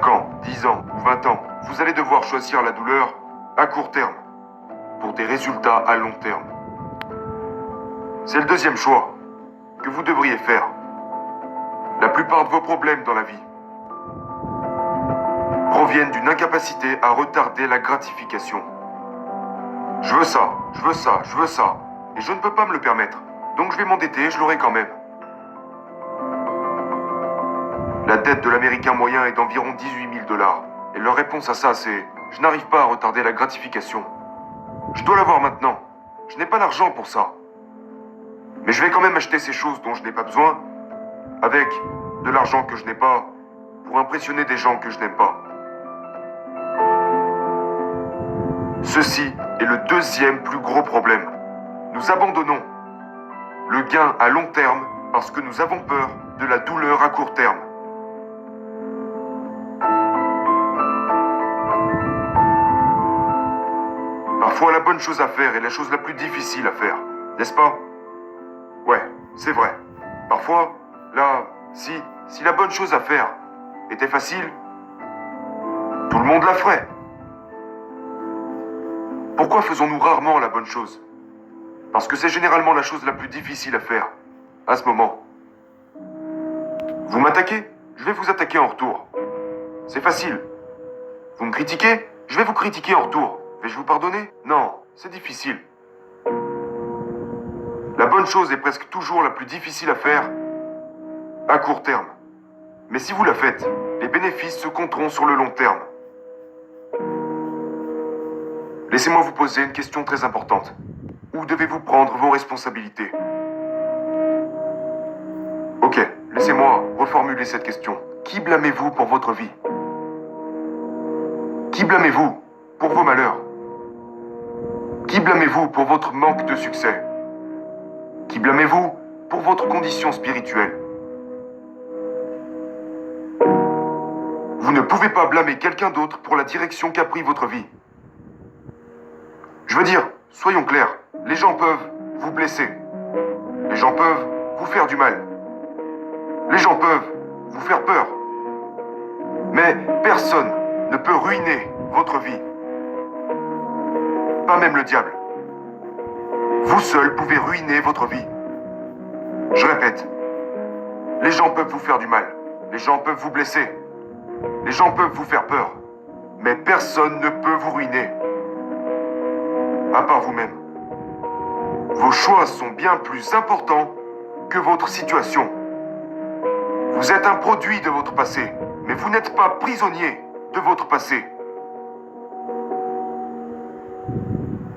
Quand, 10 ans ou 20 ans, vous allez devoir choisir la douleur à court terme pour des résultats à long terme. C'est le deuxième choix que vous devriez faire. La plupart de vos problèmes dans la vie proviennent d'une incapacité à retarder la gratification. Je veux ça, je veux ça, je veux ça, et je ne peux pas me le permettre. Donc je vais m'endetter et je l'aurai quand même. La dette de l'Américain moyen est d'environ 18 000 $. Et leur réponse à ça, c'est « Je n'arrive pas à retarder la gratification. Je dois l'avoir maintenant. Je n'ai pas l'argent pour ça. Mais je vais quand même acheter ces choses dont je n'ai pas besoin, avec de l'argent que je n'ai pas, pour impressionner des gens que je n'aime pas. » Ceci est le deuxième plus gros problème. Nous abandonnons le gain à long terme parce que nous avons peur de la douleur à court terme. Parfois, la bonne chose à faire est la chose la plus difficile à faire, n'est-ce pas? Ouais, c'est vrai. Parfois, si la bonne chose à faire était facile, tout le monde la ferait. Pourquoi faisons-nous rarement la bonne chose? Parce que c'est généralement la chose la plus difficile à faire, à ce moment. Vous m'attaquez? Je vais vous attaquer en retour. C'est facile. Vous me critiquez? Je vais vous critiquer en retour. Vais-je vous pardonner? Non, c'est difficile. La bonne chose est presque toujours la plus difficile à faire à court terme. Mais si vous la faites, les bénéfices se compteront sur le long terme. Laissez-moi vous poser une question très importante. Où devez-vous prendre vos responsabilités? Ok, laissez-moi reformuler cette question. Qui blâmez-vous pour votre vie? Qui blâmez-vous pour vos malheurs? Qui blâmez-vous pour votre manque de succès? Qui blâmez-vous pour votre condition spirituelle? Vous ne pouvez pas blâmer quelqu'un d'autre pour la direction qu'a pris votre vie. Je veux dire, soyons clairs, les gens peuvent vous blesser. Les gens peuvent vous faire du mal. Les gens peuvent vous faire peur. Mais personne ne peut ruiner votre vie. Pas même le diable. Vous seul pouvez ruiner votre vie. Je répète, les gens peuvent vous faire du mal. Les gens peuvent vous blesser. Les gens peuvent vous faire peur. Mais personne ne peut vous ruiner. À part vous-même. Vos choix sont bien plus importants que votre situation. Vous êtes un produit de votre passé, mais vous n'êtes pas prisonnier de votre passé.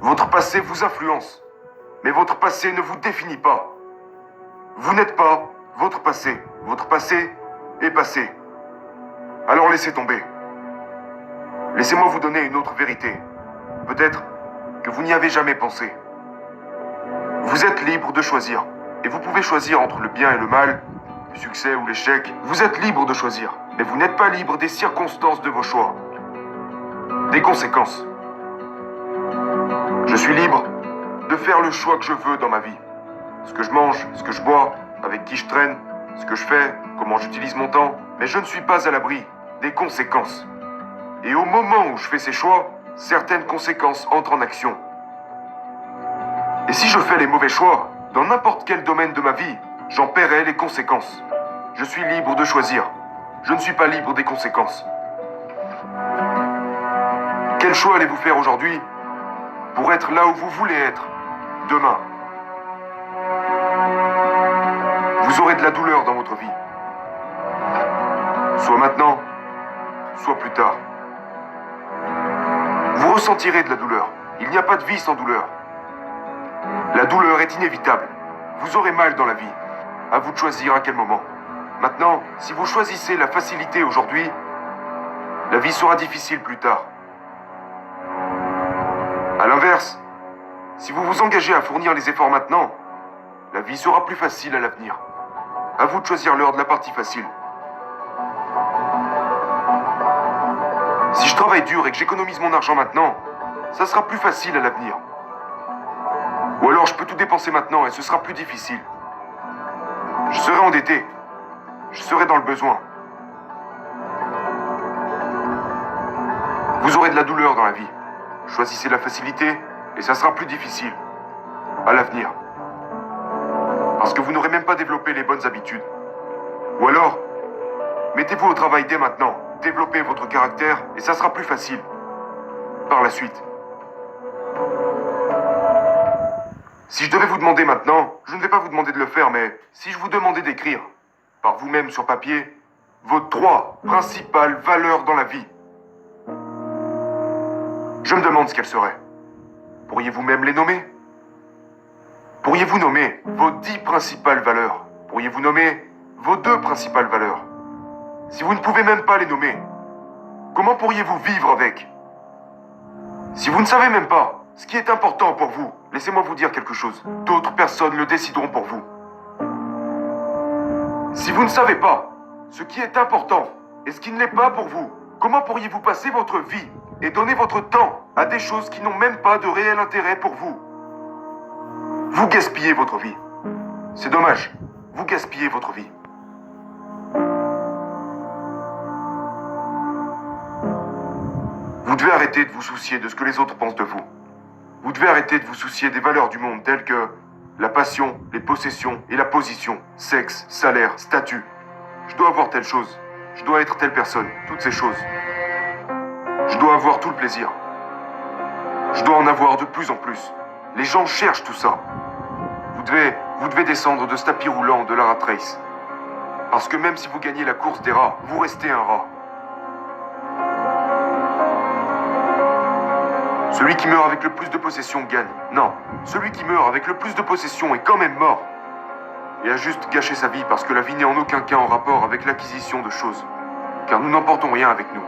Votre passé vous influence, mais votre passé ne vous définit pas. Vous n'êtes pas votre passé. Votre passé est passé. Alors laissez tomber. Laissez-moi vous donner une autre vérité. Peut-être que vous n'y avez jamais pensé. Vous êtes libre de choisir. Et vous pouvez choisir entre le bien et le mal, le succès ou l'échec. Vous êtes libre de choisir. Mais vous n'êtes pas libre des circonstances de vos choix. Des conséquences. Je suis libre de faire le choix que je veux dans ma vie. Ce que je mange, ce que je bois, avec qui je traîne, ce que je fais, comment j'utilise mon temps. Mais je ne suis pas à l'abri des conséquences. Et au moment où je fais ces choix, certaines conséquences entrent en action. Et si je fais les mauvais choix, dans n'importe quel domaine de ma vie, j'en paierai les conséquences. Je suis libre de choisir. Je ne suis pas libre des conséquences. Quel choix allez-vous faire aujourd'hui pour être là où vous voulez être demain? Vous aurez de la douleur dans votre vie. Soit maintenant, soit plus tard. Vous ressentirez de la douleur. Il n'y a pas de vie sans douleur. La douleur est inévitable. Vous aurez mal dans la vie. À vous de choisir à quel moment. Maintenant, si vous choisissez la facilité aujourd'hui, la vie sera difficile plus tard. À l'inverse, si vous vous engagez à fournir les efforts maintenant, la vie sera plus facile à l'avenir. À vous de choisir l'heure de la partie facile. Si je travaille dur et que j'économise mon argent maintenant, ça sera plus facile à l'avenir. Ou alors je peux tout dépenser maintenant et ce sera plus difficile. Je serai endetté. Je serai dans le besoin. Vous aurez de la douleur dans la vie. Choisissez la facilité et ça sera plus difficile. À l'avenir. Parce que vous n'aurez même pas développé les bonnes habitudes. Ou alors, mettez-vous au travail dès maintenant. Développez votre caractère et ça sera plus facile. Par la suite. Si je devais vous demander maintenant, je ne vais pas vous demander de le faire, mais si je vous demandais d'écrire, par vous-même sur papier, vos 3 principales valeurs dans la vie, je me demande ce qu'elles seraient. Pourriez-vous même les nommer? Pourriez-vous nommer vos 10 principales valeurs? Pourriez-vous nommer vos 2 principales valeurs? Si vous ne pouvez même pas les nommer, comment pourriez-vous vivre avec? Si vous ne savez même pas ce qui est important pour vous, laissez-moi vous dire quelque chose. D'autres personnes le décideront pour vous. Si vous ne savez pas ce qui est important et ce qui ne l'est pas pour vous, comment pourriez-vous passer votre vie et donner votre temps à des choses qui n'ont même pas de réel intérêt pour vous? Vous gaspillez votre vie. C'est dommage. Vous gaspillez votre vie. Vous devez arrêter de vous soucier de ce que les autres pensent de vous. Vous devez arrêter de vous soucier des valeurs du monde telles que la passion, les possessions et la position, sexe, salaire, statut. Je dois avoir telle chose. Je dois être telle personne. Toutes ces choses. Je dois avoir tout le plaisir. Je dois en avoir de plus en plus. Les gens cherchent tout ça. Vous devez descendre de ce tapis roulant de la rat race. Parce que même si vous gagnez la course des rats, vous restez un rat. Celui qui meurt avec le plus de possessions gagne. Non, celui qui meurt avec le plus de possessions est quand même mort. Et a juste gâché sa vie parce que la vie n'est en aucun cas en rapport avec l'acquisition de choses. Car nous n'emportons rien avec nous.